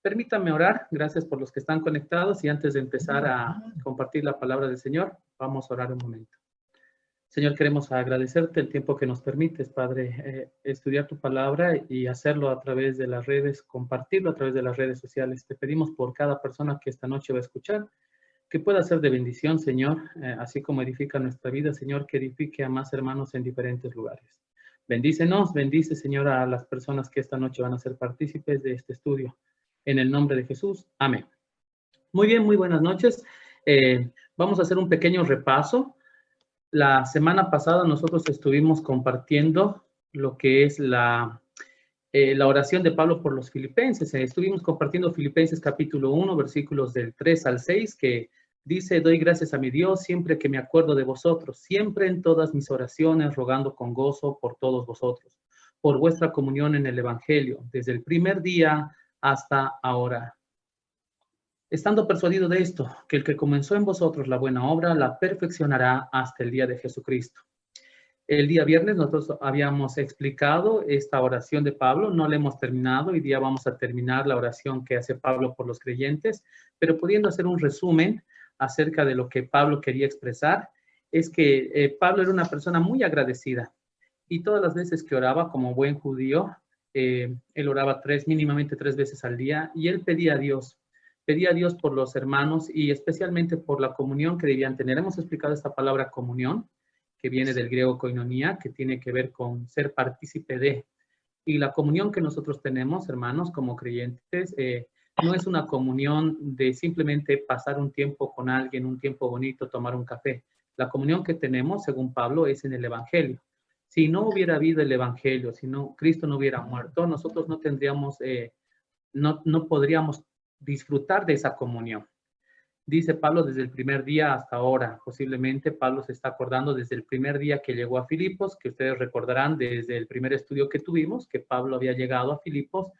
Permítanme orar. Gracias por los que están conectados y antes de empezar a compartir la palabra del Señor, vamos a orar un momento. Señor, queremos agradecerte el tiempo que nos permites, Padre, estudiar tu palabra y hacerlo a través de las redes, compartirlo a través de las redes sociales. Te pedimos por cada persona que esta noche va a escuchar, que pueda ser de bendición, Señor, así como edifica nuestra vida, Señor, que edifique a más hermanos en diferentes lugares. Bendícenos, bendice, Señor, a las personas que esta noche van a ser partícipes de este estudio. En el nombre de Jesús, amén. Muy bien, muy buenas noches. Vamos a hacer un pequeño repaso. La semana pasada nosotros estuvimos compartiendo lo que es la oración de Pablo por los filipenses. Estuvimos compartiendo Filipenses capítulo 1, versículos del 3 al 6, que dice: doy gracias a mi Dios siempre que me acuerdo de vosotros, siempre en todas mis oraciones, rogando con gozo por todos vosotros, por vuestra comunión en el Evangelio, desde el primer día hasta ahora. Estando persuadido de esto, que el que comenzó en vosotros la buena obra, la perfeccionará hasta el día de Jesucristo. El día viernes nosotros habíamos explicado esta oración de Pablo, no la hemos terminado, hoy día vamos a terminar la oración que hace Pablo por los creyentes, pero pudiendo hacer un resumen acerca de lo que Pablo quería expresar, es que Pablo era una persona muy agradecida y todas las veces que oraba como buen judío, él oraba mínimamente tres veces al día y él pedía a Dios por los hermanos y especialmente por la comunión que debían tener. Hemos explicado esta palabra comunión, que viene del griego koinonia, que tiene que ver con ser partícipe de. Y la comunión que nosotros tenemos, hermanos, como creyentes, no es una comunión de simplemente pasar un tiempo con alguien, un tiempo bonito, tomar un café. La comunión que tenemos, según Pablo, es en el Evangelio. Si no hubiera habido el Evangelio, si no, Cristo no hubiera muerto, nosotros no tendríamos, no podríamos disfrutar de esa comunión. Dice Pablo desde el primer día hasta ahora. Posiblemente Pablo se está acordando desde el primer día que llegó a Filipos, que ustedes recordarán desde el primer estudio que tuvimos, que Pablo había llegado a Filipos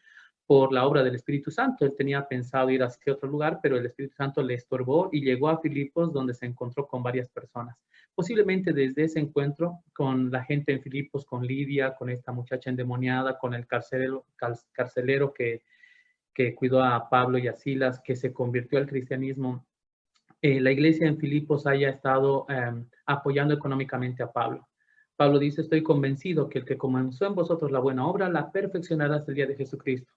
por la obra del Espíritu Santo. Él tenía pensado ir hacia otro lugar, pero el Espíritu Santo le estorbó y llegó a Filipos, donde se encontró con varias personas. Posiblemente desde ese encuentro con la gente en Filipos, con Lidia, con esta muchacha endemoniada, con el carcelero que cuidó a Pablo y a Silas, que se convirtió al cristianismo, la iglesia en Filipos haya estado apoyando económicamente a Pablo. Pablo dice: estoy convencido que el que comenzó en vosotros la buena obra, la perfeccionará hasta el día de Jesucristo.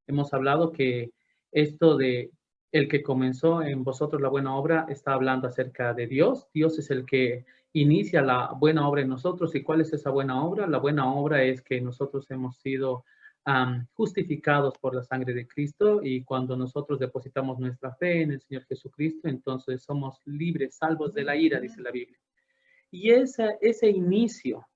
Hemos hablado que esto de el que comenzó en vosotros la buena obra está hablando acerca de Dios. Dios es el que inicia la buena obra en nosotros. ¿Y cuál es esa buena obra? La buena obra es que nosotros hemos sido justificados por la sangre de Cristo, y cuando nosotros depositamos nuestra fe en el Señor Jesucristo, entonces somos libres, salvos de la ira, dice la Biblia. Y ese inicio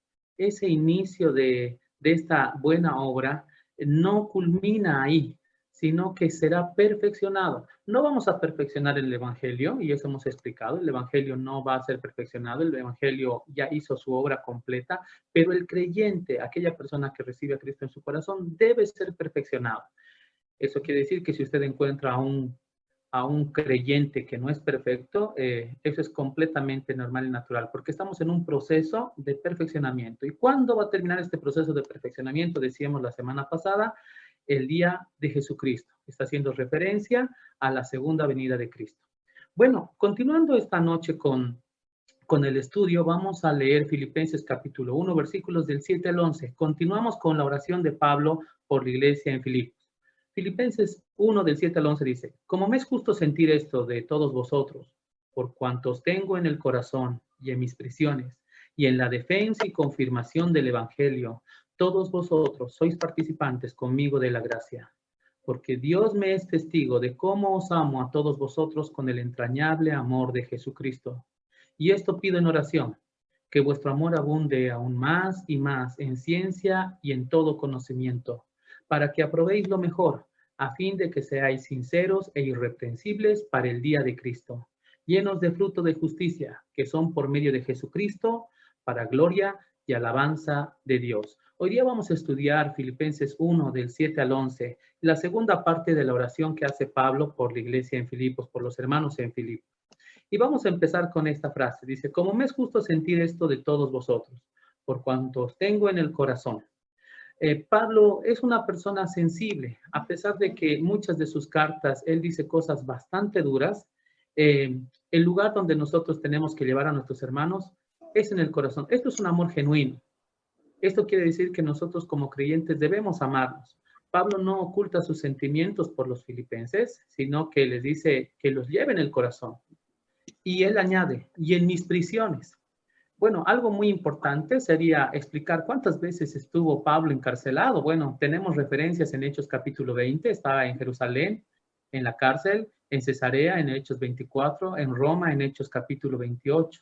de esta buena obra no culmina ahí, sino que será perfeccionado. No vamos a perfeccionar el Evangelio, y eso hemos explicado. El Evangelio no va a ser perfeccionado, el Evangelio ya hizo su obra completa, pero el creyente, aquella persona que recibe a Cristo en su corazón, debe ser perfeccionado. Eso quiere decir que si usted encuentra a un creyente que no es perfecto, eso es completamente normal y natural, porque estamos en un proceso de perfeccionamiento. ¿Y cuándo va a terminar este proceso de perfeccionamiento? Decíamos la semana pasada, el día de Jesucristo. Está haciendo referencia a la segunda venida de Cristo. Bueno, continuando esta noche con el estudio, vamos a leer Filipenses capítulo 1, versículos del 7 al 11. Continuamos con la oración de Pablo por la iglesia en Filipos. Filipenses 1 del 7 al 11 dice: como me es justo sentir esto de todos vosotros, por cuantos tengo en el corazón y en mis prisiones, y en la defensa y confirmación del Evangelio, todos vosotros sois participantes conmigo de la gracia, porque Dios me es testigo de cómo os amo a todos vosotros con el entrañable amor de Jesucristo. Y esto pido en oración, que vuestro amor abunde aún más y más en ciencia y en todo conocimiento, para que aprobéis lo mejor, a fin de que seáis sinceros e irreprensibles para el día de Cristo, llenos de fruto de justicia, que son por medio de Jesucristo, para gloria y alabanza de Dios. Hoy día vamos a estudiar Filipenses 1 del 7 al 11, la segunda parte de la oración que hace Pablo por la iglesia en Filipos, por los hermanos en Filipos. Y vamos a empezar con esta frase. Dice: como me es justo sentir esto de todos vosotros, por cuanto os tengo en el corazón. Pablo es una persona sensible, a pesar de que muchas de sus cartas él dice cosas bastante duras. El lugar donde nosotros tenemos que llevar a nuestros hermanos es en el corazón. Esto es un amor genuino. Esto quiere decir que nosotros como creyentes debemos amarnos. Pablo no oculta sus sentimientos por los filipenses, sino que les dice que los lleve en el corazón. Y él añade, y en mis prisiones. Bueno, algo muy importante sería explicar cuántas veces estuvo Pablo encarcelado. Bueno, tenemos referencias en Hechos capítulo 20, estaba en Jerusalén, en la cárcel, en Cesarea, en Hechos 24, en Roma, en Hechos capítulo 28.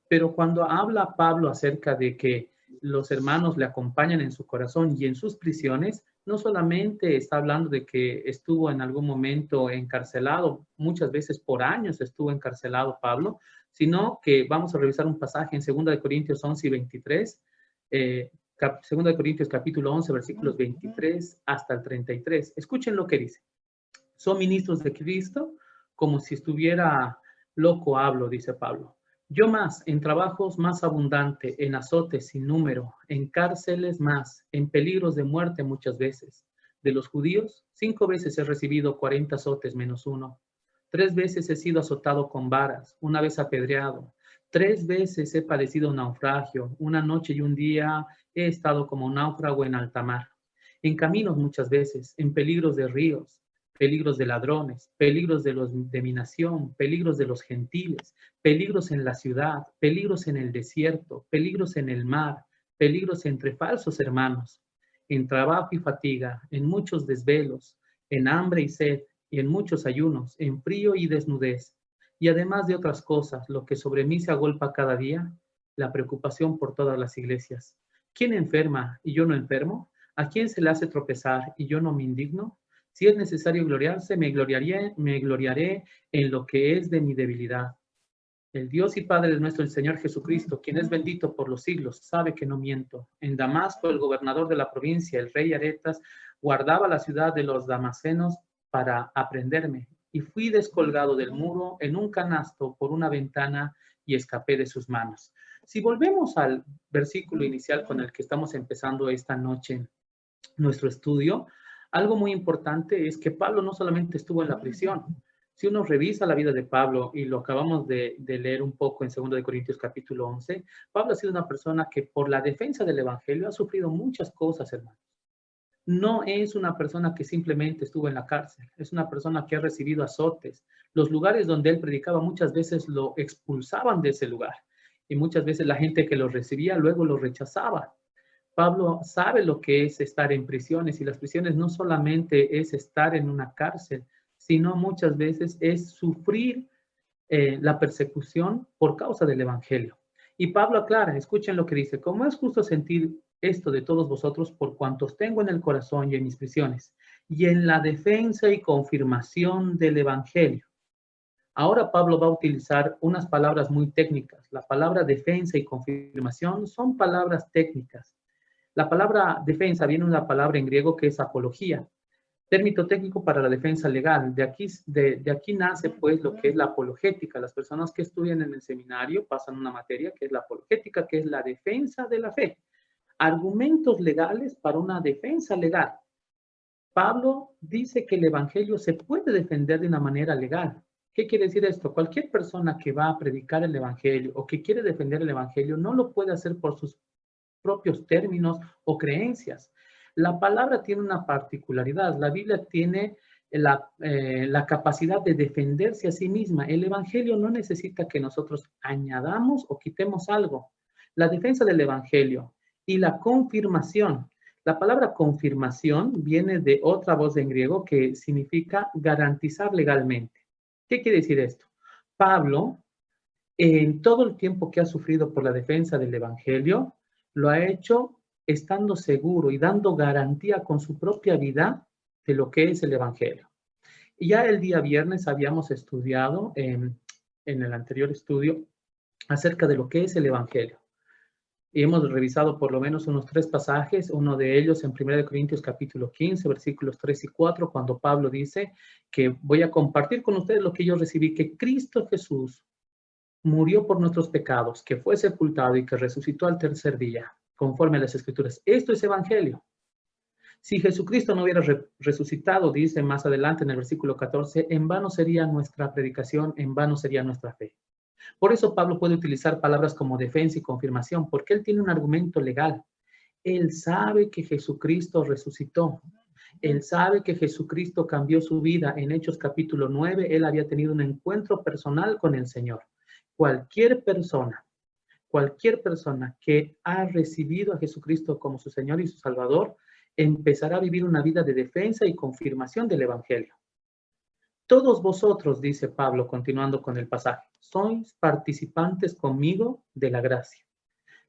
Pero cuando habla Pablo acerca de que los hermanos le acompañan en su corazón y en sus prisiones, no solamente está hablando de que estuvo en algún momento encarcelado, muchas veces por años estuvo encarcelado Pablo, sino que vamos a revisar un pasaje en 2 Corintios 11 y 23, 2 Corintios capítulo 11, versículos 23 hasta el 33. Escuchen lo que dice. Son ministros de Cristo, como si estuviera loco hablo, dice Pablo. Yo más, en trabajos más abundante, en azotes sin número, en cárceles más, en peligros de muerte muchas veces. De los judíos, 5 veces he recibido 40 azotes menos uno. 3 veces he sido azotado con varas, 1 vez apedreado. 3 veces he padecido un naufragio, 1 noche y 1 día he estado como un náufrago en alta mar. En caminos muchas veces, en peligros de ríos, peligros de ladrones, peligros de mi nación, peligros de los gentiles, peligros en la ciudad, peligros en el desierto, peligros en el mar, peligros entre falsos hermanos, en trabajo y fatiga, en muchos desvelos, en hambre y sed, y en muchos ayunos, en frío y desnudez, y además de otras cosas, lo que sobre mí se agolpa cada día, la preocupación por todas las iglesias. ¿Quién enferma y yo no enfermo? ¿A quién se le hace tropezar y yo no me indigno? Si es necesario gloriarse, me gloriaré en lo que es de mi debilidad. El Dios y Padre de nuestro el Señor Jesucristo, quien es bendito por los siglos, sabe que no miento. En Damasco, el gobernador de la provincia, el rey Aretas, guardaba la ciudad de los damascenos para aprenderme. Y fui descolgado del muro en un canasto por una ventana y escapé de sus manos. Si volvemos al versículo inicial con el que estamos empezando esta noche nuestro estudio, algo muy importante es que Pablo no solamente estuvo en la prisión. Si uno revisa la vida de Pablo, y lo acabamos de leer un poco en 2 Corintios capítulo 11, Pablo ha sido una persona que por la defensa del evangelio ha sufrido muchas cosas, hermanos. No es una persona que simplemente estuvo en la cárcel, es una persona que ha recibido azotes. Los lugares donde él predicaba muchas veces lo expulsaban de ese lugar, y muchas veces la gente que lo recibía luego lo rechazaba. Pablo sabe lo que es estar en prisiones, y las prisiones no solamente es estar en una cárcel, sino muchas veces es sufrir la persecución por causa del evangelio. Y Pablo aclara, escuchen lo que dice: ¿cómo es justo sentir esto de todos vosotros por cuantos tengo en el corazón y en mis prisiones, y en la defensa y confirmación del evangelio? Ahora Pablo va a utilizar unas palabras muy técnicas. La palabra defensa y confirmación son palabras técnicas. La palabra defensa viene de una palabra en griego que es apología, término técnico para la defensa legal. De aquí nace pues lo que es la apologética. Las personas que estudian en el seminario pasan una materia que es la apologética, que es la defensa de la fe. Argumentos legales para una defensa legal. Pablo dice que el evangelio se puede defender de una manera legal. ¿Qué quiere decir esto? Cualquier persona que va a predicar el evangelio o que quiere defender el evangelio no lo puede hacer por sus propios términos o creencias. La palabra tiene una particularidad. La Biblia tiene la capacidad de defenderse a sí misma. El evangelio no necesita que nosotros añadamos o quitemos algo. La defensa del evangelio y la confirmación. La palabra confirmación viene de otra voz en griego que significa garantizar legalmente. ¿Qué quiere decir esto? Pablo, en todo el tiempo que ha sufrido por la defensa del evangelio, lo ha hecho estando seguro y dando garantía con su propia vida de lo que es el evangelio. Y ya el día viernes habíamos estudiado en el anterior estudio acerca de lo que es el evangelio. Y hemos revisado por lo menos unos 3 pasajes, uno de ellos en 1 Corintios capítulo 15, versículos 3 y 4, cuando Pablo dice que voy a compartir con ustedes lo que yo recibí, que Cristo Jesús murió por nuestros pecados, que fue sepultado y que resucitó al tercer día, conforme a las Escrituras. Esto es evangelio. Si Jesucristo no hubiera resucitado, dice más adelante en el versículo 14, en vano sería nuestra predicación, en vano sería nuestra fe. Por eso Pablo puede utilizar palabras como defensa y confirmación, porque él tiene un argumento legal. Él sabe que Jesucristo resucitó. Él sabe que Jesucristo cambió su vida. En Hechos capítulo 9, él había tenido un encuentro personal con el Señor. Cualquier persona que ha recibido a Jesucristo como su Señor y su Salvador, empezará a vivir una vida de defensa y confirmación del Evangelio. Todos vosotros, dice Pablo, continuando con el pasaje, sois participantes conmigo de la gracia.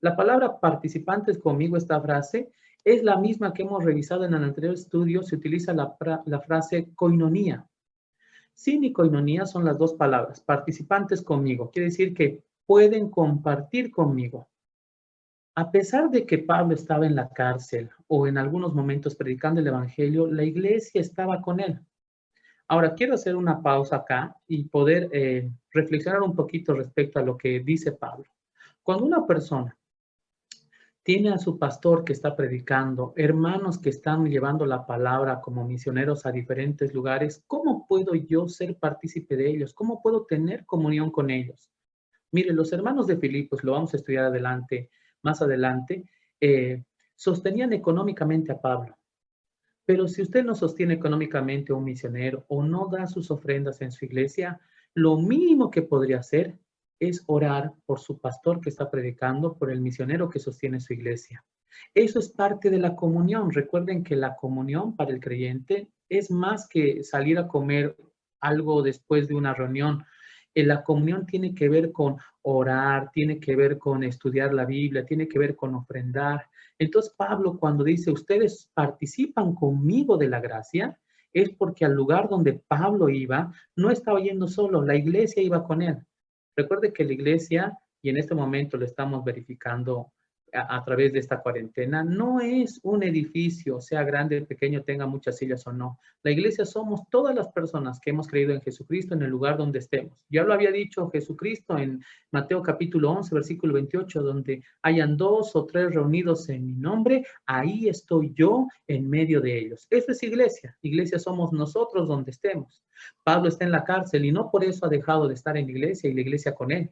La palabra participantes conmigo, esta frase, es la misma que hemos revisado en el anterior estudio. Se utiliza la frase koinonía. Sin y koinonía son las dos palabras, participantes conmigo. Quiere decir que pueden compartir conmigo. A pesar de que Pablo estaba en la cárcel o en algunos momentos predicando el Evangelio, la iglesia estaba con él. Ahora, quiero hacer una pausa acá y poder reflexionar un poquito respecto a lo que dice Pablo. Cuando una persona tiene a su pastor que está predicando, hermanos que están llevando la palabra como misioneros a diferentes lugares, ¿cómo puedo yo ser partícipe de ellos? ¿Cómo puedo tener comunión con ellos? Mire, los hermanos de Filipos, lo vamos a estudiar más adelante, sostenían económicamente a Pablo. Pero si usted no sostiene económicamente a un misionero o no da sus ofrendas en su iglesia, lo mínimo que podría hacer es orar por su pastor que está predicando, por el misionero que sostiene su iglesia. Eso es parte de la comunión. Recuerden que la comunión para el creyente es más que salir a comer algo después de una reunión. La comunión tiene que ver con orar, tiene que ver con estudiar la Biblia, tiene que ver con ofrendar. Entonces Pablo, cuando dice, ustedes participan conmigo de la gracia, es porque al lugar donde Pablo iba, no estaba yendo solo, la iglesia iba con él. Recuerde que la iglesia, y en este momento lo estamos verificando a través de esta cuarentena, no es un edificio, sea grande, pequeño, tenga muchas sillas o no. La iglesia somos todas las personas que hemos creído en Jesucristo en el lugar donde estemos. Ya lo había dicho Jesucristo en Mateo capítulo 11, versículo 28, donde hayan 2 o 3 reunidos en mi nombre, ahí estoy yo en medio de ellos. Eso es iglesia. Iglesia somos nosotros donde estemos. Pablo está en la cárcel y no por eso ha dejado de estar en la iglesia y la iglesia con él.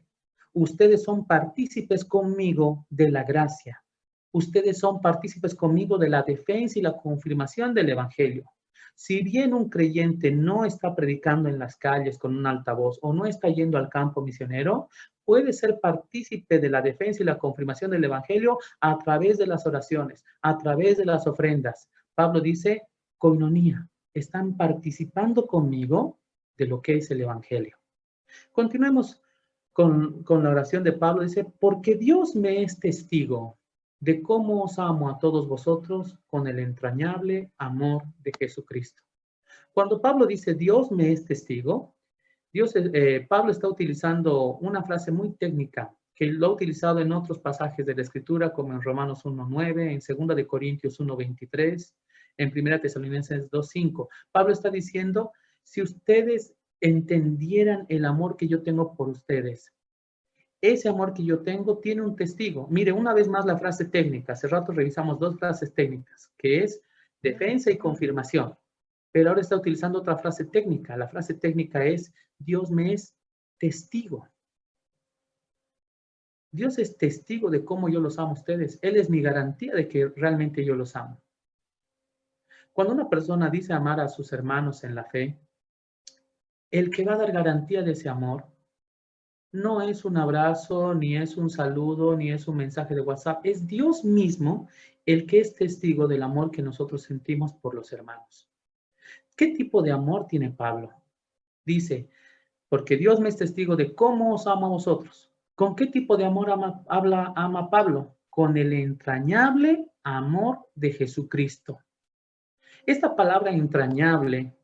Ustedes son partícipes conmigo de la gracia. Ustedes son partícipes conmigo de la defensa y la confirmación del Evangelio. Si bien un creyente no está predicando en las calles con un altavoz o no está yendo al campo misionero, puede ser partícipe de la defensa y la confirmación del Evangelio a través de las oraciones, a través de las ofrendas. Pablo dice, koinonía, están participando conmigo de lo que es el Evangelio. Continuemos con la oración de Pablo. Dice, porque Dios me es testigo de cómo os amo a todos vosotros con el entrañable amor de Jesucristo. Cuando Pablo dice, Dios me es testigo, Pablo está utilizando una frase muy técnica que lo ha utilizado en otros pasajes de la Escritura, como en Romanos 1:9, en 2 de Corintios 1:23, en 1 Tesalonicenses 2:5. Pablo está diciendo, si ustedes entendieran el amor que yo tengo por ustedes, ese amor que yo tengo tiene un testigo. Mire, una vez más la frase técnica. Hace rato revisamos 2 frases técnicas, que es defensa y confirmación. Pero ahora está utilizando otra frase técnica. La frase técnica es, Dios me es testigo. Dios es testigo de cómo yo los amo a ustedes. Él es mi garantía de que realmente yo los amo. Cuando una persona dice amar a sus hermanos en la fe, el que va a dar garantía de ese amor no es un abrazo, ni es un saludo, ni es un mensaje de WhatsApp. Es Dios mismo el que es testigo del amor que nosotros sentimos por los hermanos. ¿Qué tipo de amor tiene Pablo? Dice, porque Dios me es testigo de cómo os amo a vosotros. ¿Con qué tipo de amor ama Pablo? Con el entrañable amor de Jesucristo. Esta palabra entrañable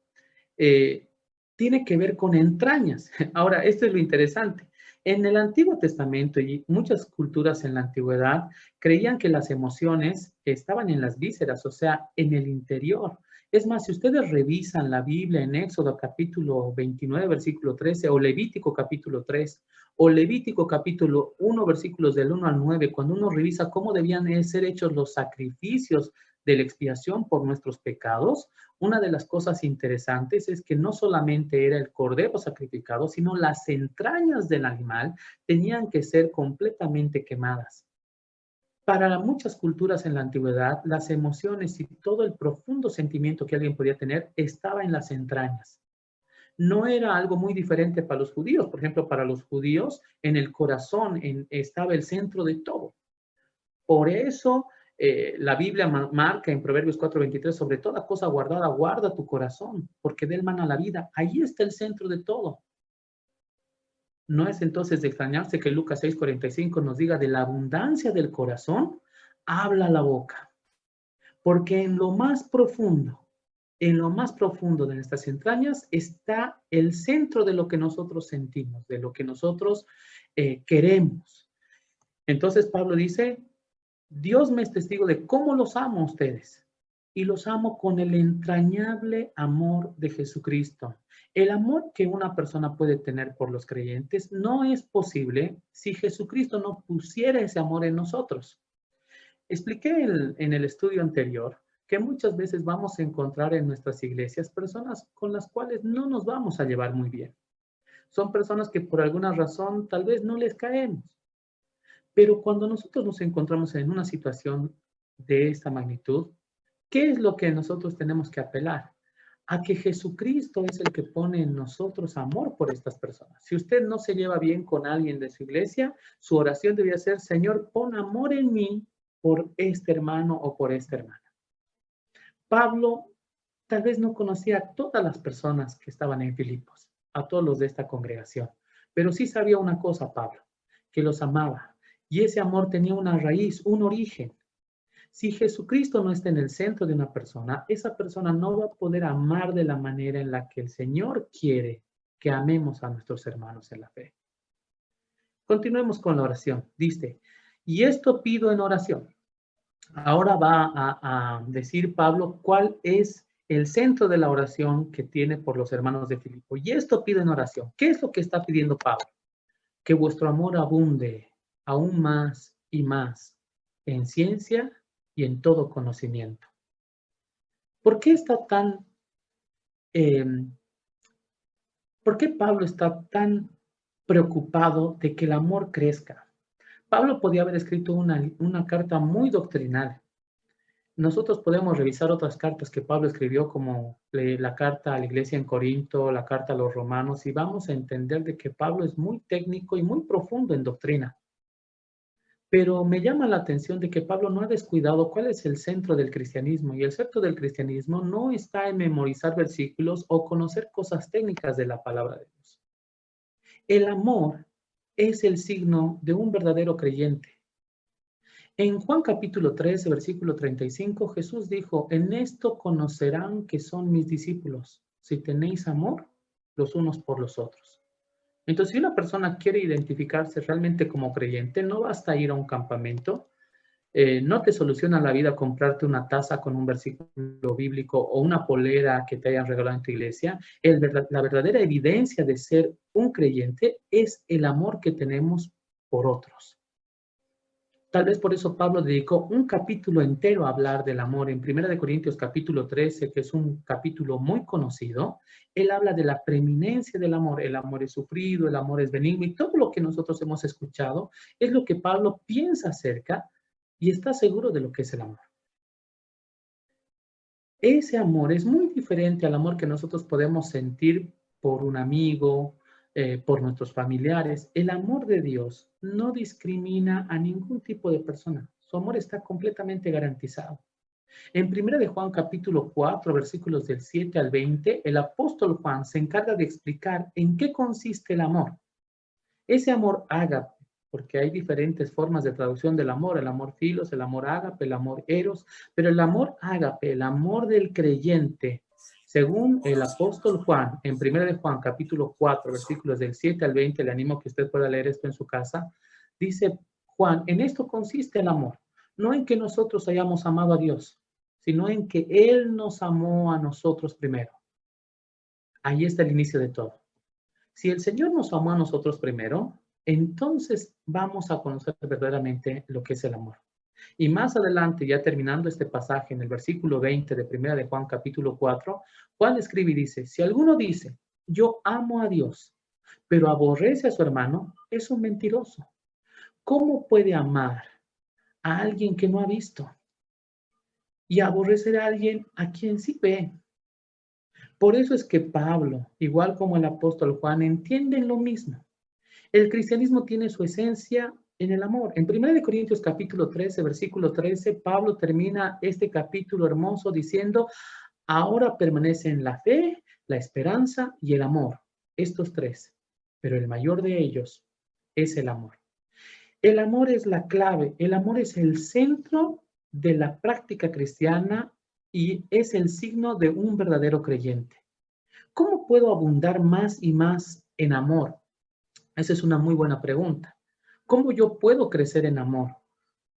tiene que ver con entrañas. Ahora, esto es lo interesante. En el Antiguo Testamento y muchas culturas en la antigüedad creían que las emociones estaban en las vísceras, o sea, en el interior. Es más, si ustedes revisan la Biblia en Éxodo capítulo 29, versículo 13, o Levítico capítulo 3, o Levítico capítulo 1, versículos del 1 al 9, cuando uno revisa cómo debían ser hechos los sacrificios de la expiación por nuestros pecados, una de las cosas interesantes es que no solamente era el cordero sacrificado, sino las entrañas del animal tenían que ser completamente quemadas. Para muchas culturas en la antigüedad, las emociones y todo el profundo sentimiento que alguien podía tener estaba en las entrañas. No era algo muy diferente para los judíos. Por ejemplo, para los judíos, en el corazón estaba el centro de todo. Por eso la Biblia marca en Proverbios 4:23, sobre toda cosa guardada, guarda tu corazón, porque de él mana la vida. Ahí está el centro de todo. No es entonces de extrañarse que Lucas 6:45 nos diga, de la abundancia del corazón, habla la boca. Porque en lo más profundo de nuestras entrañas está el centro de lo que nosotros sentimos, de lo que nosotros queremos. Entonces Pablo dice, Dios me es testigo de cómo los amo a ustedes. Y los amo con el entrañable amor de Jesucristo. El amor que una persona puede tener por los creyentes no es posible si Jesucristo no pusiera ese amor en nosotros. Expliqué en el estudio anterior que muchas veces vamos a encontrar en nuestras iglesias personas con las cuales no nos vamos a llevar muy bien. Son personas que por alguna razón tal vez no les caemos. Pero cuando nosotros nos encontramos en una situación de esta magnitud, ¿qué es lo que nosotros tenemos que apelar? A que Jesucristo es el que pone en nosotros amor por estas personas. Si usted no se lleva bien con alguien de su iglesia, su oración debía ser, Señor, pon amor en mí por este hermano o por esta hermana. Pablo tal vez no conocía a todas las personas que estaban en Filipos, a todos los de esta congregación, pero sí sabía una cosa, Pablo, que los amaba. Y ese amor tenía una raíz, un origen. Si Jesucristo no está en el centro de una persona, esa persona no va a poder amar de la manera en la que el Señor quiere que amemos a nuestros hermanos en la fe. Continuemos con la oración. Dice, y esto pido en oración. Ahora va a decir Pablo cuál es el centro de la oración que tiene por los hermanos de Filipo. Y esto pido en oración. ¿Qué es lo que está pidiendo Pablo? Que vuestro amor abunde aún más y más en ciencia y en todo conocimiento. ¿Por qué ¿por qué Pablo está tan preocupado de que el amor crezca? Pablo podía haber escrito una carta muy doctrinal. Nosotros podemos revisar otras cartas que Pablo escribió, como la carta a la iglesia en Corinto, la carta a los romanos, y vamos a entender de que Pablo es muy técnico y muy profundo en doctrina. Pero me llama la atención de que Pablo no ha descuidado cuál es el centro del cristianismo. Y el centro del cristianismo no está en memorizar versículos o conocer cosas técnicas de la palabra de Dios. El amor es el signo de un verdadero creyente. En Juan capítulo 13, versículo 35, Jesús dijo, en esto conocerán que son mis discípulos, si tenéis amor los unos por los otros. Entonces, si una persona quiere identificarse realmente como creyente, no basta ir a un campamento, no te soluciona la vida comprarte una taza con un versículo bíblico o una polera que te hayan regalado en tu iglesia. La verdadera evidencia de ser un creyente es el amor que tenemos por otros. Tal vez por eso Pablo dedicó un capítulo entero a hablar del amor. En 1 Corintios capítulo 13, que es un capítulo muy conocido, él habla de la preeminencia del amor. El amor es sufrido, el amor es benigno, y todo lo que nosotros hemos escuchado es lo que Pablo piensa acerca y está seguro de lo que es el amor. Ese amor es muy diferente al amor que nosotros podemos sentir por un amigo, por nuestros familiares. El amor de Dios no discrimina a ningún tipo de persona. Su amor está completamente garantizado. En 1 de Juan capítulo 4, versículos del 7 al 20, el apóstol Juan se encarga de explicar en qué consiste el amor. Ese amor ágape, porque hay diferentes formas de traducción del amor, el amor filos, el amor ágape, el amor eros, pero el amor ágape, el amor del creyente, según el apóstol Juan, en 1 de Juan capítulo 4, versículos del 7 al 20, le animo a que usted pueda leer esto en su casa, dice Juan, en esto consiste el amor, no en que nosotros hayamos amado a Dios, sino en que Él nos amó a nosotros primero. Ahí está el inicio de todo. Si el Señor nos amó a nosotros primero, entonces vamos a conocer verdaderamente lo que es el amor. Y más adelante, ya terminando este pasaje, en el versículo 20 de Primera de Juan, capítulo 4, Juan escribe y dice, si alguno dice, yo amo a Dios, pero aborrece a su hermano, es un mentiroso. ¿Cómo puede amar a alguien que no ha visto y aborrecer a alguien a quien sí ve? Por eso es que Pablo, igual como el apóstol Juan, entienden lo mismo. El cristianismo tiene su esencia en el amor. En 1 Corintios capítulo 13, versículo 13, Pablo termina este capítulo hermoso diciendo, ahora permanece en la fe, la esperanza y el amor. Estos tres, pero el mayor de ellos es el amor. El amor es la clave, el amor es el centro de la práctica cristiana y es el signo de un verdadero creyente. ¿Cómo puedo abundar más y más en amor? Esa es una muy buena pregunta. ¿Cómo yo puedo crecer en amor?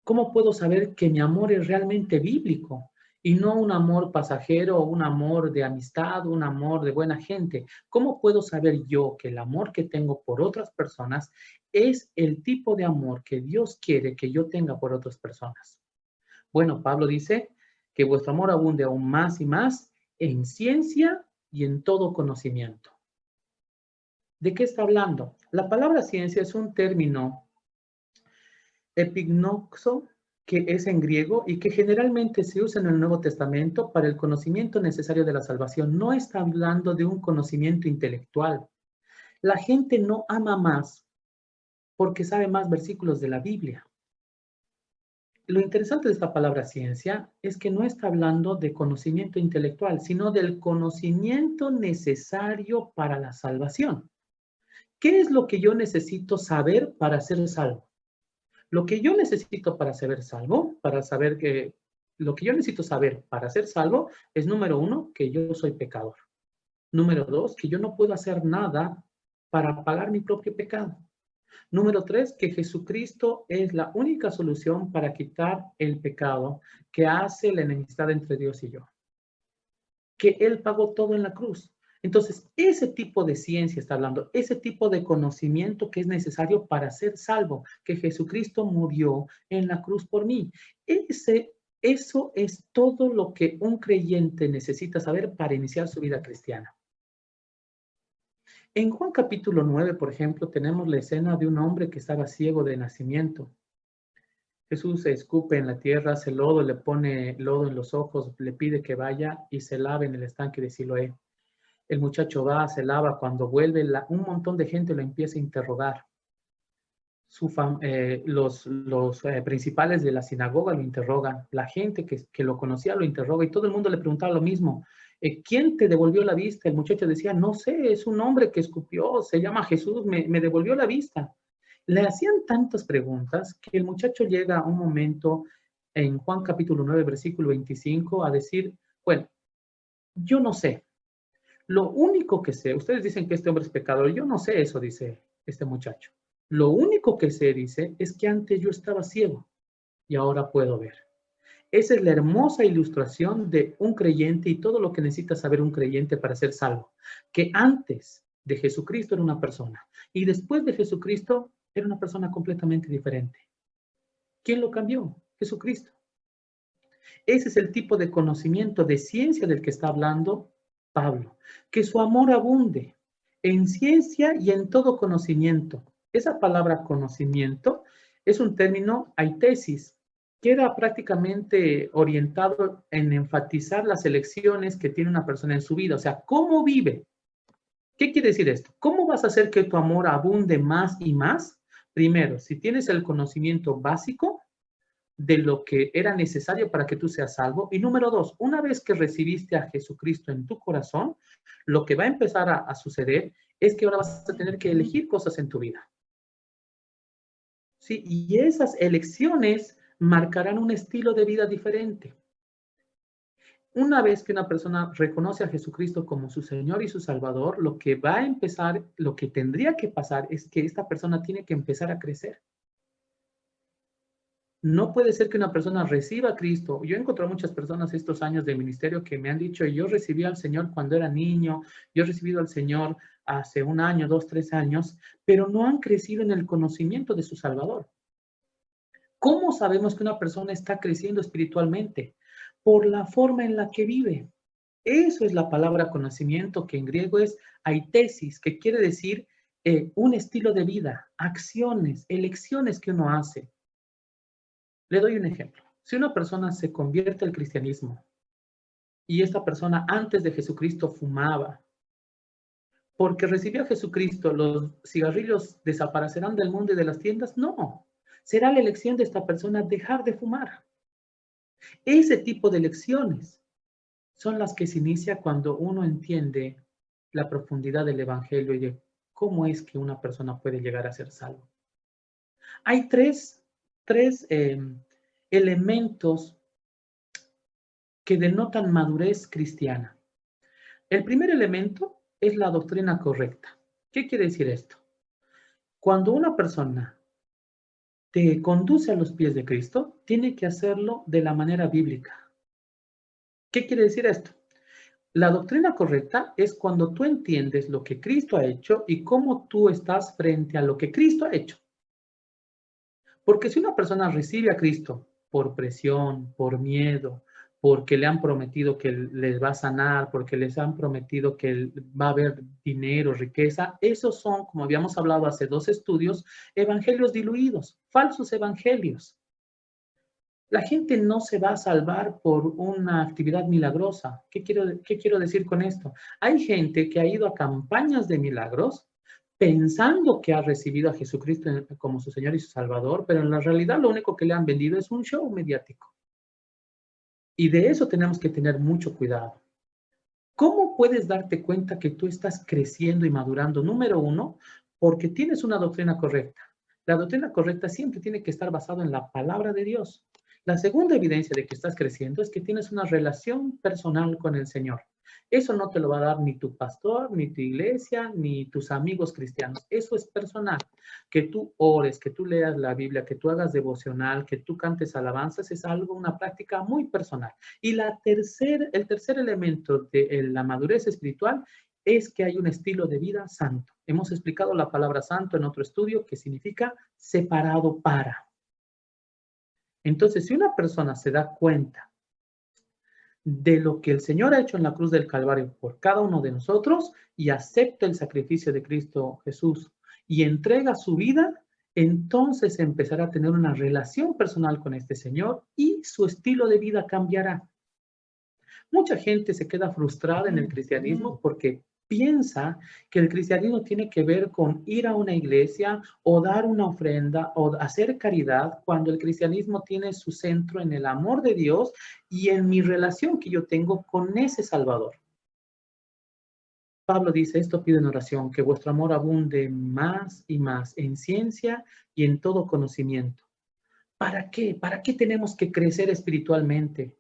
¿Cómo puedo saber que mi amor es realmente bíblico y no un amor pasajero, un amor de amistad, un amor de buena gente? ¿Cómo puedo saber yo que el amor que tengo por otras personas es el tipo de amor que Dios quiere que yo tenga por otras personas? Bueno, Pablo dice que vuestro amor abunde aún más y más en ciencia y en todo conocimiento. ¿De qué está hablando? La palabra ciencia es un término epignoxo, que es en griego y que generalmente se usa en el Nuevo Testamento para el conocimiento necesario de la salvación. No está hablando de un conocimiento intelectual. La gente no ama más porque sabe más versículos de la Biblia. Lo interesante de esta palabra ciencia es que no está hablando de conocimiento intelectual, sino del conocimiento necesario para la salvación. ¿Qué es lo que yo necesito saber para ser salvo? Lo que yo necesito para ser salvo, lo que yo necesito saber para ser salvo es, número uno, que yo soy pecador. Número dos, que yo no puedo hacer nada para pagar mi propio pecado. Número tres, que Jesucristo es la única solución para quitar el pecado que hace la enemistad entre Dios y yo. Que Él pagó todo en la cruz. Entonces, ese tipo de ciencia está hablando, ese tipo de conocimiento que es necesario para ser salvo, que Jesucristo murió en la cruz por mí. Eso es todo lo que un creyente necesita saber para iniciar su vida cristiana. En Juan capítulo 9, por ejemplo, tenemos la escena de un hombre que estaba ciego de nacimiento. Jesús se escupe en la tierra, hace lodo, le pone lodo en los ojos, le pide que vaya y se lave en el estanque de Siloé. El muchacho va, se lava, cuando vuelve, un montón de gente lo empieza a interrogar. Los principales de la sinagoga lo interrogan, la gente que lo conocía lo interroga y todo el mundo le preguntaba lo mismo. ¿Quién te devolvió la vista? El muchacho decía, no sé, es un hombre que escupió, se llama Jesús, me devolvió la vista. Le hacían tantas preguntas que el muchacho llega a un momento en Juan capítulo 9, versículo 25, a decir, bueno, yo no sé. Lo único que sé, ustedes dicen que este hombre es pecador, yo no sé eso, dice este muchacho. Lo único que sé, dice, es que antes yo estaba ciego y ahora puedo ver. Esa es la hermosa ilustración de un creyente y todo lo que necesita saber un creyente para ser salvo. Que antes de Jesucristo era una persona y después de Jesucristo era una persona completamente diferente. ¿Quién lo cambió? Jesucristo. Ese es el tipo de conocimiento, de ciencia del que está hablando Pablo. Que su amor abunde en ciencia y en todo conocimiento. Esa palabra conocimiento es un término aitesis, que era prácticamente orientado en enfatizar las elecciones que tiene una persona en su vida. O sea, ¿cómo vive? ¿Qué quiere decir esto? ¿Cómo vas a hacer que tu amor abunde más y más? Primero, si tienes el conocimiento básico de lo que era necesario para que tú seas salvo. Y número dos, una vez que recibiste a Jesucristo en tu corazón, lo que va a empezar a suceder es que ahora vas a tener que elegir cosas en tu vida. ¿Sí? Y esas elecciones marcarán un estilo de vida diferente. Una vez que una persona reconoce a Jesucristo como su Señor y su Salvador, lo que va a empezar, lo que tendría que pasar es que esta persona tiene que empezar a crecer. No puede ser que una persona reciba a Cristo. Yo he encontrado muchas personas estos años de ministerio que me han dicho, yo recibí al Señor cuando era niño, yo he recibido al Señor hace 1 año, 2, 3 años, pero no han crecido en el conocimiento de su Salvador. ¿Cómo sabemos que una persona está creciendo espiritualmente? Por la forma en la que vive. Eso es la palabra conocimiento, que en griego es aitesis, que quiere decir un estilo de vida, acciones, elecciones que uno hace. Le doy un ejemplo. Si una persona se convierte al cristianismo y esta persona antes de Jesucristo fumaba, porque recibió a Jesucristo, ¿los cigarrillos desaparecerán del mundo y de las tiendas? No. Será la elección de esta persona dejar de fumar. Ese tipo de elecciones son las que se inicia cuando uno entiende la profundidad del Evangelio y de cómo es que una persona puede llegar a ser salvo. Hay tres elementos que denotan madurez cristiana. El primer elemento es la doctrina correcta. ¿Qué quiere decir esto? Cuando una persona te conduce a los pies de Cristo, tiene que hacerlo de la manera bíblica. ¿Qué quiere decir esto? La doctrina correcta es cuando tú entiendes lo que Cristo ha hecho y cómo tú estás frente a lo que Cristo ha hecho. Porque si una persona recibe a Cristo por presión, por miedo, porque le han prometido que les va a sanar, porque les han prometido que va a haber dinero, riqueza, esos son, como habíamos hablado hace 2 estudios, evangelios diluidos, falsos evangelios. La gente no se va a salvar por una actividad milagrosa. ¿Qué quiero decir con esto? Hay gente que ha ido a campañas de milagros pensando que ha recibido a Jesucristo como su Señor y su Salvador, pero en la realidad lo único que le han vendido es un show mediático. Y de eso tenemos que tener mucho cuidado. ¿Cómo puedes darte cuenta que tú estás creciendo y madurando? Número uno, porque tienes una doctrina correcta. La doctrina correcta siempre tiene que estar basada en la palabra de Dios. La segunda evidencia de que estás creciendo es que tienes una relación personal con el Señor. Eso no te lo va a dar ni tu pastor, ni tu iglesia, ni tus amigos cristianos. Eso es personal. Que tú ores, que tú leas la Biblia, que tú hagas devocional, que tú cantes alabanzas, es algo, una práctica muy personal. Y el tercer elemento de la madurez espiritual es que hay un estilo de vida santo. Hemos explicado la palabra santo en otro estudio, que significa separado para. Entonces, si una persona se da cuenta de lo que el Señor ha hecho en la cruz del Calvario por cada uno de nosotros y acepta el sacrificio de Cristo Jesús y entrega su vida, entonces empezará a tener una relación personal con este Señor y su estilo de vida cambiará. Mucha gente se queda frustrada en el cristianismo porque piensa que el cristianismo tiene que ver con ir a una iglesia o dar una ofrenda o hacer caridad, cuando el cristianismo tiene su centro en el amor de Dios y en mi relación que yo tengo con ese Salvador. Pablo dice, esto pido en oración, que vuestro amor abunde más y más en ciencia y en todo conocimiento. ¿Para qué? ¿Para qué tenemos que crecer espiritualmente?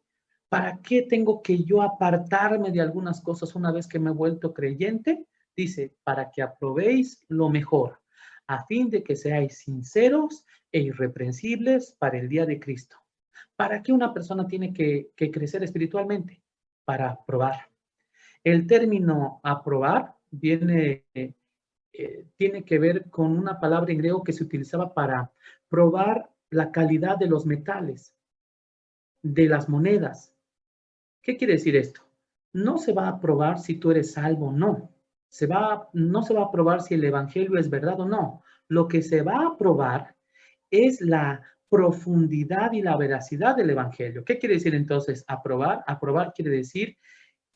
¿Para qué tengo que yo apartarme de algunas cosas una vez que me he vuelto creyente? Dice, para que aprobéis lo mejor, a fin de que seáis sinceros e irreprensibles para el día de Cristo. ¿Para qué una persona tiene que crecer espiritualmente? Para aprobar. El término aprobar tiene que ver con una palabra en griego que se utilizaba para probar la calidad de los metales, de las monedas. ¿Qué quiere decir esto? No se va a probar si tú eres salvo o no. No se va a probar si el evangelio es verdad o no. Lo que se va a probar es la profundidad y la veracidad del evangelio. ¿Qué quiere decir entonces aprobar? Aprobar quiere decir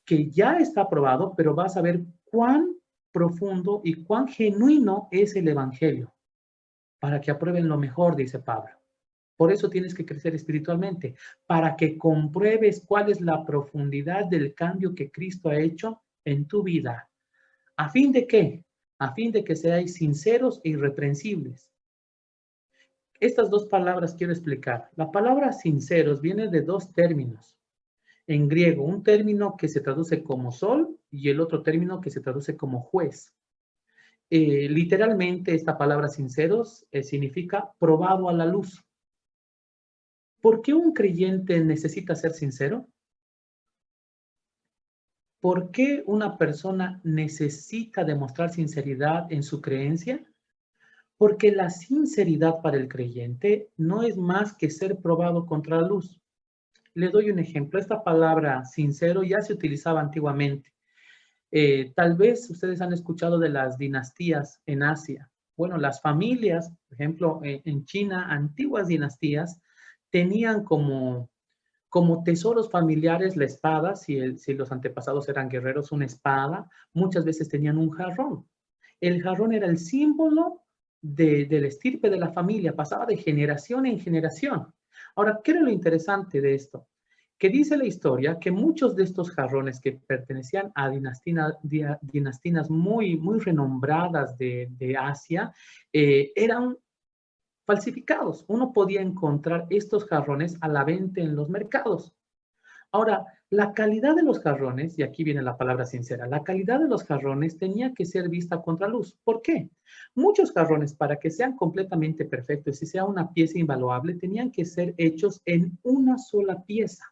que ya está aprobado, pero vas a ver cuán profundo y cuán genuino es el evangelio, para que aprueben lo mejor, dice Pablo. Por eso tienes que crecer espiritualmente, para que compruebes cuál es la profundidad del cambio que Cristo ha hecho en tu vida. ¿A fin de qué? A fin de que seáis sinceros e irreprensibles. Estas dos palabras quiero explicar. La palabra sinceros viene de dos términos. En griego, un término que se traduce como sol y el otro término que se traduce como juez. Literalmente, esta palabra sinceros significa probado a la luz. ¿Por qué un creyente necesita ser sincero? ¿Por qué una persona necesita demostrar sinceridad en su creencia? Porque la sinceridad para el creyente no es más que ser probado contra la luz. Le doy un ejemplo. Esta palabra sincero ya se utilizaba antiguamente. Tal vez ustedes han escuchado de las dinastías en Asia. Bueno, las familias, por ejemplo, en China, antiguas dinastías, tenían como tesoros familiares la espada, si los antepasados eran guerreros, una espada. Muchas veces tenían un jarrón. El jarrón era el símbolo del estirpe de la familia, pasaba de generación en generación. Ahora, ¿qué era lo interesante de esto? Que dice la historia que muchos de estos jarrones que pertenecían a dinastías muy renombradas de Asia eran falsificados. Uno podía encontrar estos jarrones a la venta en los mercados. Ahora, la calidad de los jarrones, y aquí viene la palabra sincera, la calidad de los jarrones tenía que ser vista a contraluz. ¿Por qué? Muchos jarrones, para que sean completamente perfectos y sea una pieza invaluable, tenían que ser hechos en una sola pieza.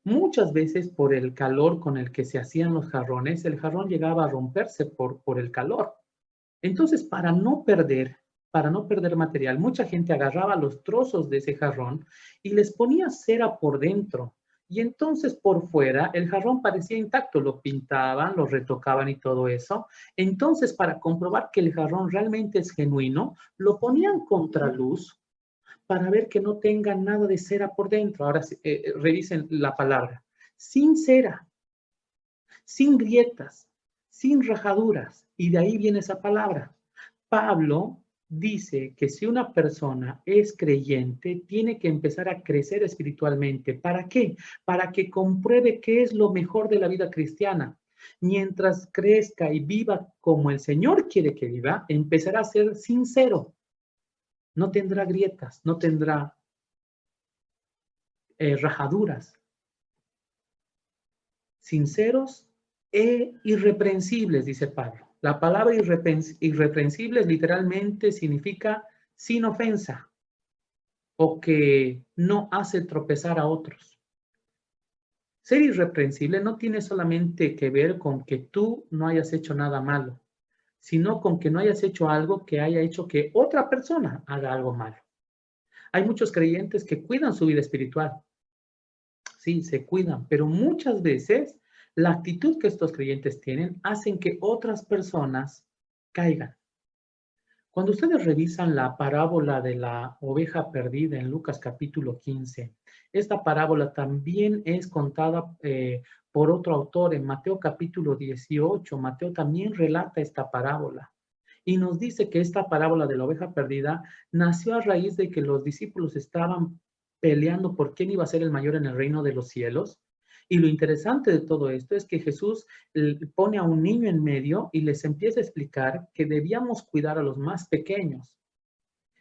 Muchas veces por el calor con el que se hacían los jarrones, el jarrón llegaba a romperse por el calor. Entonces, para no perder material, mucha gente agarraba los trozos de ese jarrón y les ponía cera por dentro. Y entonces por fuera el jarrón parecía intacto, lo pintaban, lo retocaban y todo eso. Entonces, para comprobar que el jarrón realmente es genuino, lo ponían contra luz para ver que no tenga nada de cera por dentro. Ahora revisen la palabra. Sin cera, sin grietas, sin rajaduras. Y de ahí viene esa palabra. Pablo dice que si una persona es creyente, tiene que empezar a crecer espiritualmente. ¿Para qué? Para que compruebe qué es lo mejor de la vida cristiana. Mientras crezca y viva como el Señor quiere que viva, empezará a ser sincero. No tendrá grietas, no tendrá rajaduras. Sinceros e irreprensibles, dice Pablo. La palabra irreprensibles literalmente significa sin ofensa o que no hace tropezar a otros. Ser irreprensible no tiene solamente que ver con que tú no hayas hecho nada malo, sino con que no hayas hecho algo que haya hecho que otra persona haga algo malo. Hay muchos creyentes que cuidan su vida espiritual. Sí, se cuidan, pero muchas veces la actitud que estos creyentes tienen hacen que otras personas caigan. Cuando ustedes revisan la parábola de la oveja perdida en Lucas capítulo 15, esta parábola también es contada por otro autor en Mateo capítulo 18. Mateo también relata esta parábola y nos dice que esta parábola de la oveja perdida nació a raíz de que los discípulos estaban peleando por quién iba a ser el mayor en el reino de los cielos. Y lo interesante de todo esto es que Jesús pone a un niño en medio y les empieza a explicar que debíamos cuidar a los más pequeños.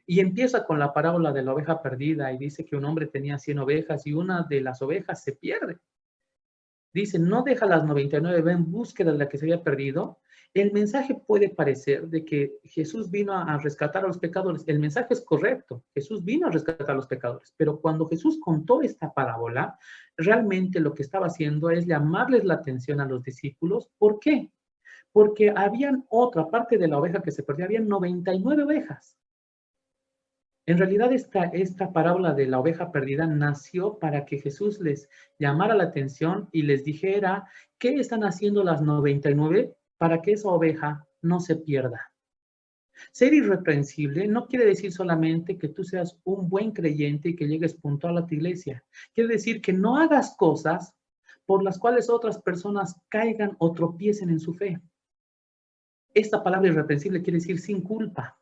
Y empieza con la parábola de la oveja perdida y dice que un hombre tenía 100 ovejas y una de las ovejas se pierde. Dice, no deja las 99, va en búsqueda de la que se había perdido. El mensaje puede parecer de que Jesús vino a rescatar a los pecadores. El mensaje es correcto. Jesús vino a rescatar a los pecadores. Pero cuando Jesús contó esta parábola, realmente lo que estaba haciendo es llamarles la atención a los discípulos. ¿Por qué? Porque habían otra parte de la oveja que se perdió. Habían 99 ovejas. En realidad, esta parábola de la oveja perdida nació para que Jesús les llamara la atención y les dijera qué están haciendo las 99 para que esa oveja no se pierda. Ser irreprensible no quiere decir solamente que tú seas un buen creyente y que llegues puntual a tu iglesia. Quiere decir que no hagas cosas por las cuales otras personas caigan o tropiecen en su fe. Esta palabra irreprensible quiere decir sin culpa.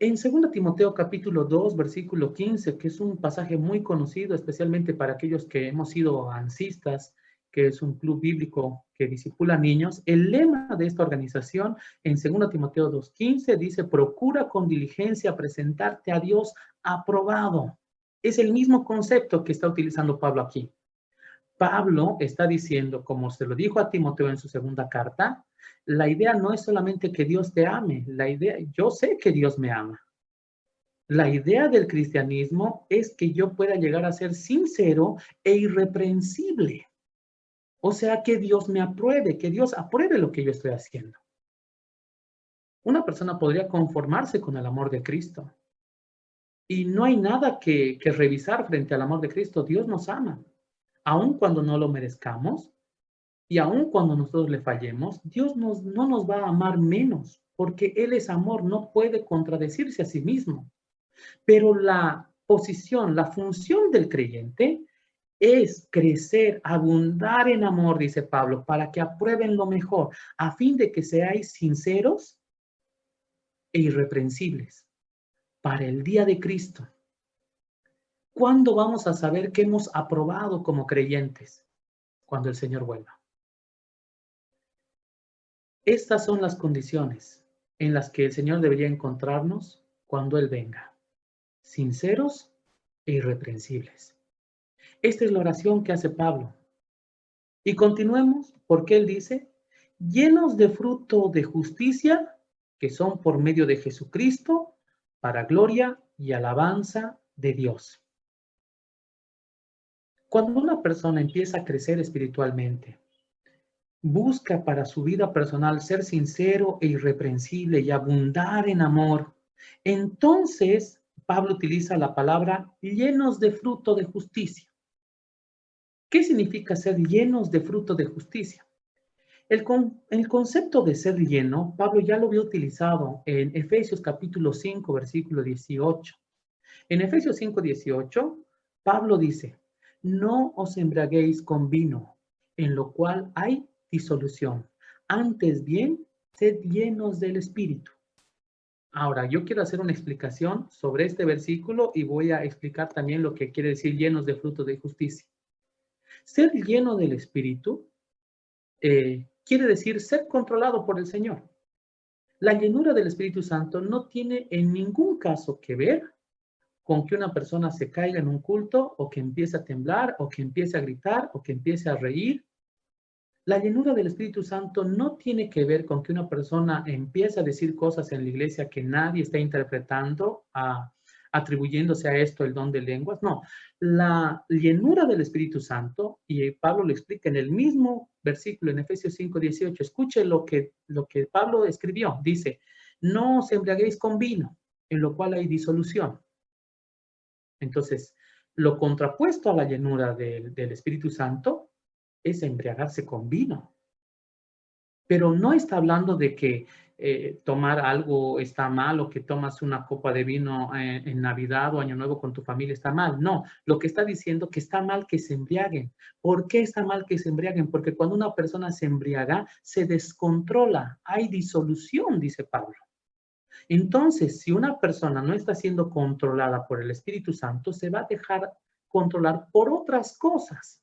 En 2 Timoteo capítulo 2, versículo 15, que es un pasaje muy conocido, especialmente para aquellos que hemos sido ansistas, que es un club bíblico que discipula niños, el lema de esta organización en 2 Timoteo 2:15 dice, procura con diligencia presentarte a Dios aprobado. Es el mismo concepto que está utilizando Pablo aquí. Pablo está diciendo, como se lo dijo a Timoteo en su segunda carta, la idea no es solamente que Dios te ame, yo sé que Dios me ama. La idea del cristianismo es que yo pueda llegar a ser sincero e irreprensible. O sea, que Dios me apruebe, que Dios apruebe lo que yo estoy haciendo. Una persona podría conformarse con el amor de Cristo. Y no hay nada que revisar frente al amor de Cristo. Dios nos ama. Aun cuando no lo merezcamos y aun cuando nosotros le fallemos, Dios no nos va a amar menos, porque Él es amor, no puede contradecirse a sí mismo. Pero la posición, la función del creyente es crecer, abundar en amor, dice Pablo, para que aprueben lo mejor, a fin de que seáis sinceros e irreprensibles para el día de Cristo. ¿Cuándo vamos a saber que hemos aprobado como creyentes? Cuando el Señor vuelva. Estas son las condiciones en las que el Señor debería encontrarnos cuando Él venga. Sinceros e irreprensibles. Esta es la oración que hace Pablo. Y continuemos porque Él dice, llenos de fruto de justicia, que son por medio de Jesucristo, para gloria y alabanza de Dios. Cuando una persona empieza a crecer espiritualmente, busca para su vida personal ser sincero e irreprensible y abundar en amor, entonces Pablo utiliza la palabra llenos de fruto de justicia. ¿Qué significa ser llenos de fruto de justicia? El concepto de ser lleno, Pablo ya lo había utilizado en Efesios capítulo 5, versículo 18. En Efesios 5, 18, Pablo dice, no os embriaguéis con vino, en lo cual hay disolución. Antes bien, sed llenos del Espíritu. Ahora, yo quiero hacer una explicación sobre este versículo y voy a explicar también lo que quiere decir llenos de frutos de justicia. Ser lleno del Espíritu quiere decir ser controlado por el Señor. La llenura del Espíritu Santo no tiene en ningún caso que ver con que una persona se caiga en un culto o que empiece a temblar o que empiece a gritar o que empiece a reír. La llenura del Espíritu Santo no tiene que ver con que una persona empiece a decir cosas en la iglesia que nadie está interpretando, atribuyéndose a esto el don de lenguas. No, la llenura del Espíritu Santo, y Pablo lo explica en el mismo versículo en Efesios 5, 18, escuche lo que Pablo escribió, dice, no os embriaguéis con vino, en lo cual hay disolución. Entonces, lo contrapuesto a la llenura del Espíritu Santo es embriagarse con vino. Pero no está hablando de que tomar algo está mal o que tomas una copa de vino en Navidad o Año Nuevo con tu familia está mal. No, lo que está diciendo que está mal que se embriaguen. ¿Por qué está mal que se embriaguen? Porque cuando una persona se embriaga, se descontrola, hay disolución, dice Pablo. Entonces, si una persona no está siendo controlada por el Espíritu Santo, se va a dejar controlar por otras cosas.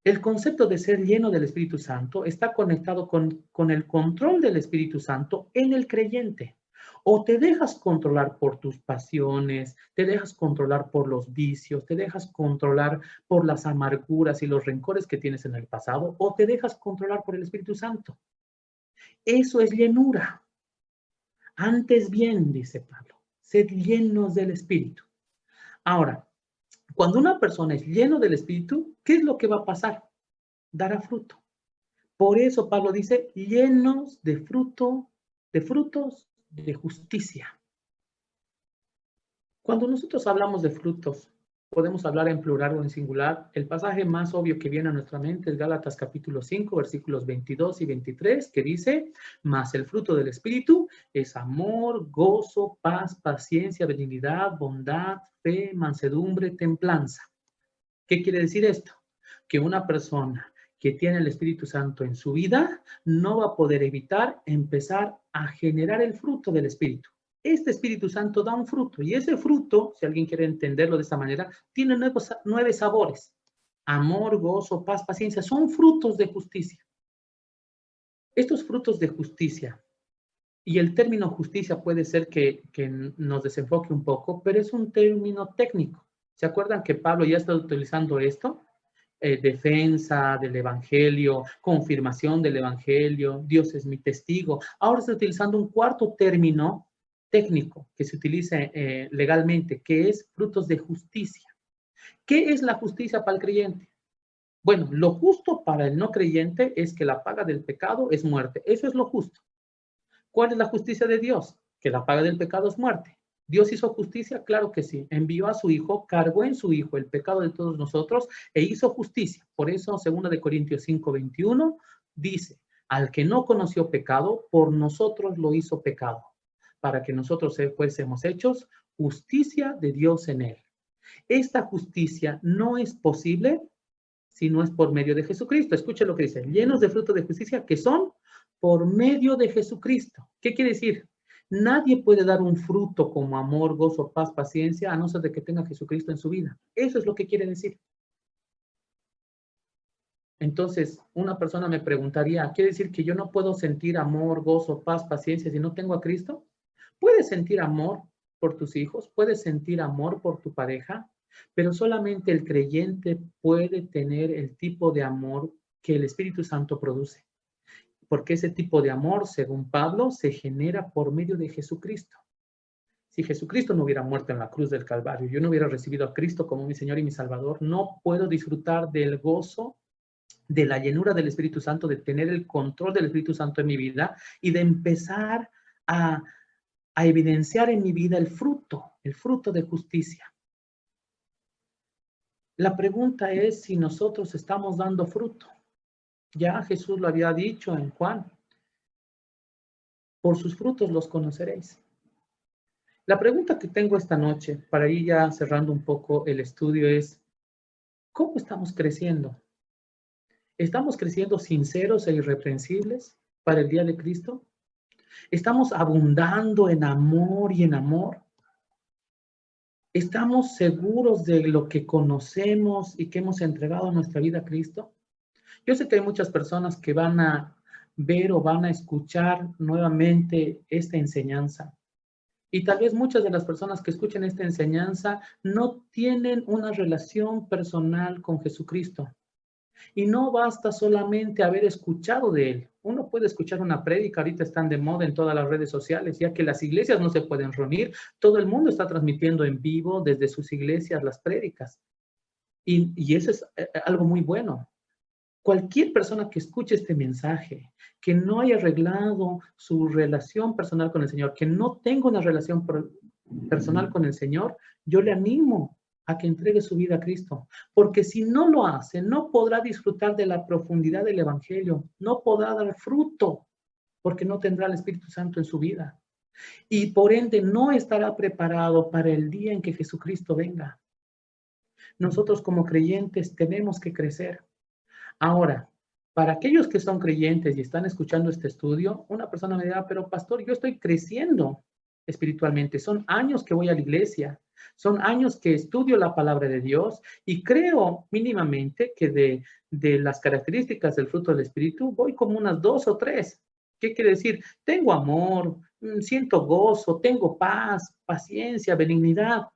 El concepto de ser lleno del Espíritu Santo está conectado con el control del Espíritu Santo en el creyente. O te dejas controlar por tus pasiones, te dejas controlar por los vicios, te dejas controlar por las amarguras y los rencores que tienes en el pasado, o te dejas controlar por el Espíritu Santo. Eso es llenura. Antes bien, dice Pablo, sed llenos del Espíritu. Ahora, cuando una persona es lleno del Espíritu, ¿qué es lo que va a pasar? Dará fruto. Por eso Pablo dice, llenos de frutos de justicia. Cuando nosotros hablamos de frutos, podemos hablar en plural o en singular. El pasaje más obvio que viene a nuestra mente es Gálatas capítulo 5, versículos 22 y 23, que dice, mas el fruto del Espíritu es amor, gozo, paz, paciencia, benignidad, bondad, fe, mansedumbre, templanza. ¿Qué quiere decir esto? Que una persona que tiene el Espíritu Santo en su vida no va a poder evitar empezar a generar el fruto del Espíritu. Este Espíritu Santo da un fruto y ese fruto, si alguien quiere entenderlo de esta manera, tiene 9 sabores. Amor, gozo, paz, paciencia, son frutos de justicia. Estos frutos de justicia, y el término justicia puede ser que nos desenfoque un poco, pero es un término técnico. ¿Se acuerdan que Pablo ya está utilizando esto? Defensa del Evangelio, confirmación del Evangelio, Dios es mi testigo. Ahora está utilizando un cuarto término técnico que se utiliza legalmente, que es frutos de justicia. ¿Qué es la justicia para el creyente? Bueno, lo justo para el no creyente es que la paga del pecado es muerte. Eso es lo justo. ¿Cuál es la justicia de Dios? Que la paga del pecado es muerte. ¿Dios hizo justicia? Claro que sí. Envió a su Hijo, cargó en su Hijo el pecado de todos nosotros e hizo justicia. Por eso, 2 Corintios 5:21 dice, al que no conoció pecado, por nosotros lo hizo pecado, para que nosotros fuésemos hechos justicia de Dios en él. Esta justicia no es posible si no es por medio de Jesucristo. Escuche lo que dice, llenos de fruto de justicia que son por medio de Jesucristo. ¿Qué quiere decir? Nadie puede dar un fruto como amor, gozo, paz, paciencia, a no ser de que tenga Jesucristo en su vida. Eso es lo que quiere decir. Entonces, una persona me preguntaría, ¿quiere decir que yo no puedo sentir amor, gozo, paz, paciencia si no tengo a Cristo? Puedes sentir amor por tus hijos, puedes sentir amor por tu pareja, pero solamente el creyente puede tener el tipo de amor que el Espíritu Santo produce. Porque ese tipo de amor, según Pablo, se genera por medio de Jesucristo. Si Jesucristo no hubiera muerto en la cruz del Calvario, yo no hubiera recibido a Cristo como mi Señor y mi Salvador, no puedo disfrutar del gozo, de la llenura del Espíritu Santo, de tener el control del Espíritu Santo en mi vida y de empezar a evidenciar en mi vida el fruto de justicia. La pregunta es si nosotros estamos dando fruto. Ya Jesús lo había dicho en Juan, por sus frutos los conoceréis. La pregunta que tengo esta noche, para ir ya cerrando un poco el estudio, es, ¿cómo estamos creciendo? ¿Estamos creciendo sinceros e irreprensibles para el día de Cristo? ¿Estamos abundando en amor y en amor? ¿Estamos seguros de lo que conocemos y que hemos entregado nuestra vida a Cristo? Yo sé que hay muchas personas que van a ver o van a escuchar nuevamente esta enseñanza. Y tal vez muchas de las personas que escuchen esta enseñanza no tienen una relación personal con Jesucristo. Y no basta solamente haber escuchado de él. Uno puede escuchar una prédica, ahorita están de moda en todas las redes sociales, ya que las iglesias no se pueden reunir, todo el mundo está transmitiendo en vivo desde sus iglesias las prédicas. Y eso es algo muy bueno. Cualquier persona que escuche este mensaje, que no haya arreglado su relación personal con el Señor, que no tenga una relación personal con el Señor, yo le animo a que entregue su vida a Cristo. Porque si no lo hace, no podrá disfrutar de la profundidad del Evangelio, no podrá dar fruto, porque no tendrá el Espíritu Santo en su vida. Y por ende no estará preparado para el día en que Jesucristo venga. Nosotros como creyentes tenemos que crecer. Ahora, para aquellos que son creyentes y están escuchando este estudio, una persona me dirá, pero pastor, yo estoy creciendo espiritualmente. Son años que voy a la iglesia, son años que estudio la palabra de Dios y creo mínimamente que de las características del fruto del Espíritu voy como unas 2 o 3. ¿Qué quiere decir? Tengo amor, siento gozo, tengo paz, paciencia, benignidad.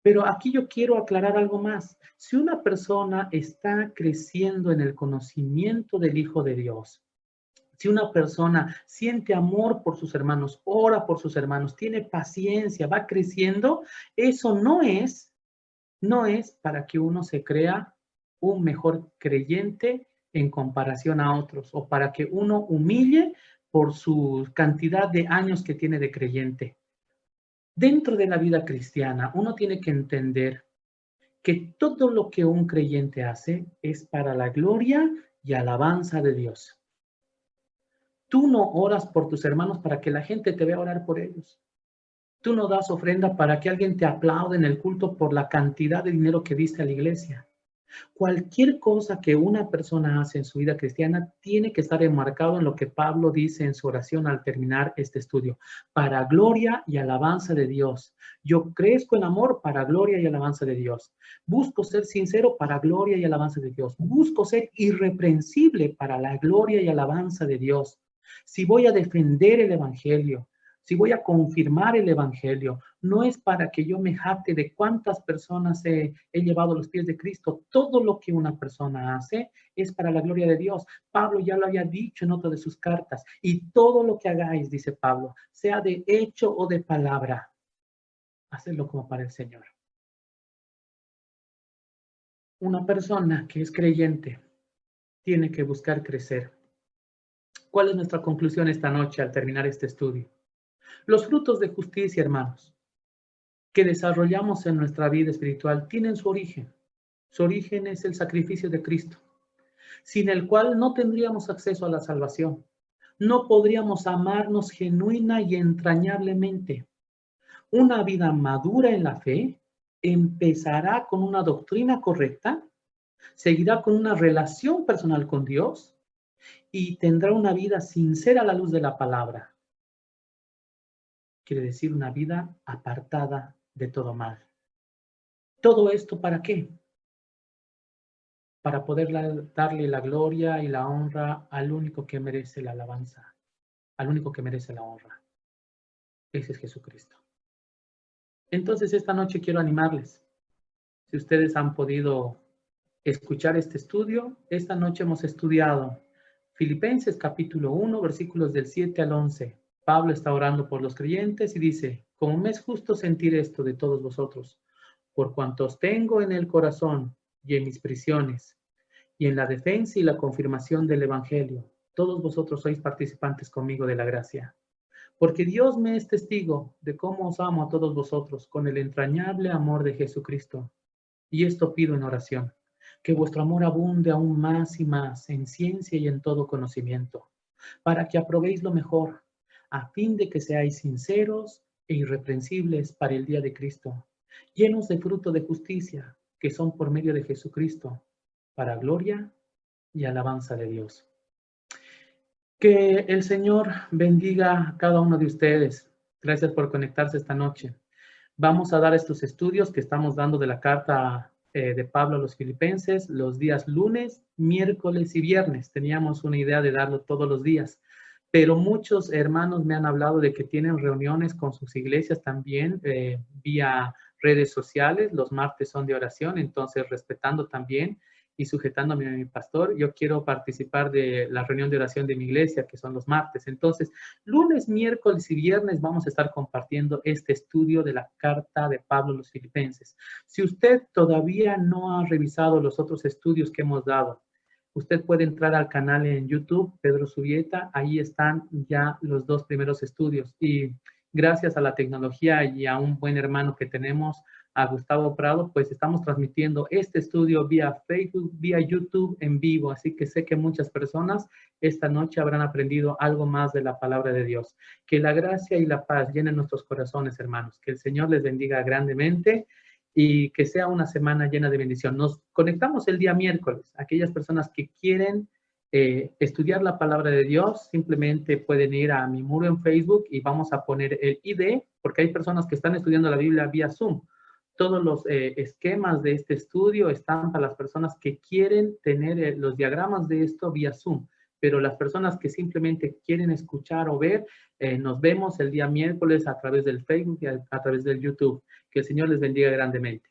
Pero aquí yo quiero aclarar algo más. Si una persona está creciendo en el conocimiento del Hijo de Dios, si una persona siente amor por sus hermanos, ora por sus hermanos, tiene paciencia, va creciendo, eso no es para que uno se crea un mejor creyente en comparación a otros o para que uno humille por su cantidad de años que tiene de creyente. Dentro de la vida cristiana, uno tiene que entender que todo lo que un creyente hace es para la gloria y alabanza de Dios. Tú no oras por tus hermanos para que la gente te vea orar por ellos. Tú no das ofrenda para que alguien te aplaude en el culto por la cantidad de dinero que diste a la iglesia. Cualquier cosa que una persona hace en su vida cristiana tiene que estar enmarcado en lo que Pablo dice en su oración al terminar este estudio, para gloria y alabanza de Dios. Yo crezco en amor para gloria y alabanza de Dios. Busco ser sincero para gloria y alabanza de Dios. Busco ser irreprensible para la gloria y alabanza de Dios. Si voy a defender el Evangelio, si voy a confirmar el Evangelio, no es para que yo me jacte de cuántas personas he llevado a los pies de Cristo. Todo lo que una persona hace es para la gloria de Dios. Pablo ya lo había dicho en otra de sus cartas. Y todo lo que hagáis, dice Pablo, sea de hecho o de palabra, hacedlo como para el Señor. Una persona que es creyente tiene que buscar crecer. ¿Cuál es nuestra conclusión esta noche al terminar este estudio? Los frutos de justicia, hermanos, que desarrollamos en nuestra vida espiritual tienen su origen. Su origen es el sacrificio de Cristo, sin el cual no tendríamos acceso a la salvación. No podríamos amarnos genuina y entrañablemente. Una vida madura en la fe empezará con una doctrina correcta, seguirá con una relación personal con Dios y tendrá una vida sincera a la luz de la palabra. Quiere decir una vida apartada de todo mal. ¿Todo esto para qué? Para poder darle la gloria y la honra al único que merece la alabanza, al único que merece la honra. Ese es Jesucristo. Entonces, esta noche quiero animarles. Si ustedes han podido escuchar este estudio, esta noche hemos estudiado Filipenses capítulo 1, versículos del 7 al 11. Pablo está orando por los creyentes y dice, como me es justo sentir esto de todos vosotros, por cuantos tengo en el corazón y en mis prisiones, y en la defensa y la confirmación del Evangelio, todos vosotros sois participantes conmigo de la gracia. Porque Dios me es testigo de cómo os amo a todos vosotros con el entrañable amor de Jesucristo. Y esto pido en oración, que vuestro amor abunde aún más y más en ciencia y en todo conocimiento, para que aprobéis lo mejor, a fin de que seáis sinceros e irreprensibles para el día de Cristo, llenos de fruto de justicia, que son por medio de Jesucristo, para gloria y alabanza de Dios. Que el Señor bendiga a cada uno de ustedes. Gracias por conectarse esta noche. Vamos a dar estos estudios que estamos dando de la carta de Pablo a los Filipenses los días lunes, miércoles y viernes. Teníamos una idea de darlo todos los días, pero muchos hermanos me han hablado de que tienen reuniones con sus iglesias también vía redes sociales. Los martes son de oración, entonces respetando también y sujetándome a mi pastor, yo quiero participar de la reunión de oración de mi iglesia, que son los martes. Entonces, lunes, miércoles y viernes vamos a estar compartiendo este estudio de la carta de Pablo a los Filipenses. Si usted todavía no ha revisado los otros estudios que hemos dado, usted puede entrar al canal en YouTube, Pedro Subieta, ahí están ya los dos primeros estudios. Y gracias a la tecnología y a un buen hermano que tenemos, a Gustavo Prado, pues estamos transmitiendo este estudio vía Facebook, vía YouTube en vivo, así que sé que muchas personas esta noche habrán aprendido algo más de la palabra de Dios. Que la gracia y la paz llenen nuestros corazones, hermanos, que el Señor les bendiga grandemente y que sea una semana llena de bendición. Nos conectamos el día miércoles. Aquellas personas que quieren estudiar la palabra de Dios, simplemente pueden ir a mi muro en Facebook y vamos a poner el ID, porque hay personas que están estudiando la Biblia vía Zoom. Todos los esquemas de este estudio están para las personas que quieren tener los diagramas de esto vía Zoom, pero las personas que simplemente quieren escuchar o ver, nos vemos el día miércoles a través del Facebook y a través del YouTube. Que el Señor les bendiga grandemente.